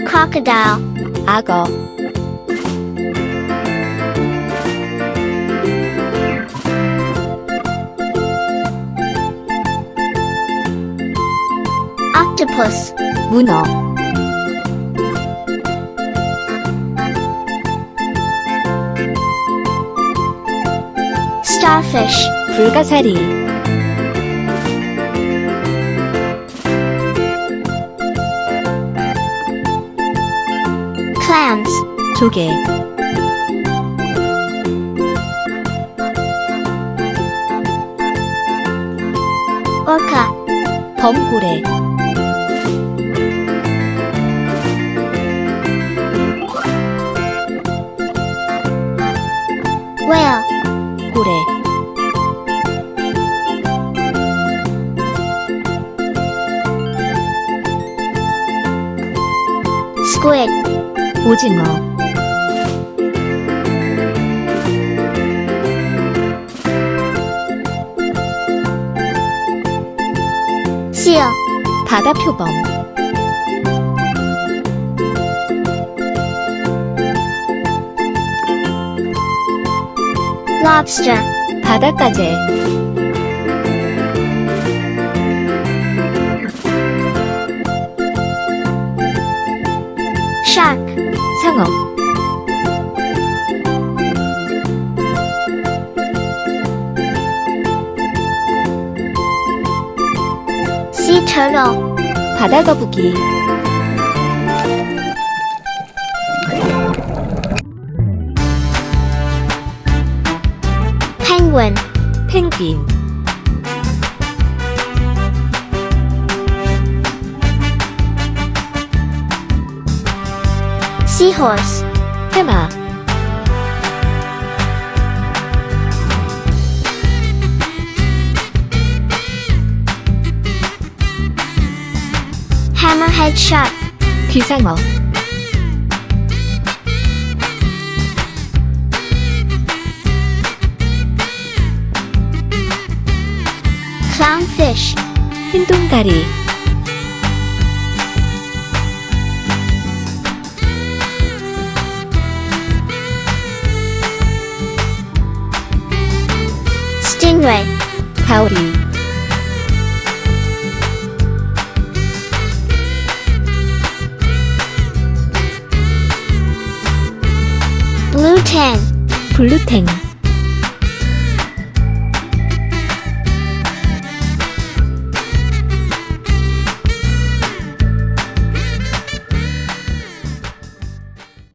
crocodile, 악어, octopus, 문어, starfish, 불가사리, clams, 조개, orca, 범고래, whale, 고래, squid, 오징어, seal, 바다표범, lobster, 바닷가재, shark, 상어, sea turtle, 바다거북이, penguin, 펭귄, seahorse, 해마, hammerhead shark, 귀상어, clownfish, 흰동가리, stingray, 가오리, blue tang, 블루탱,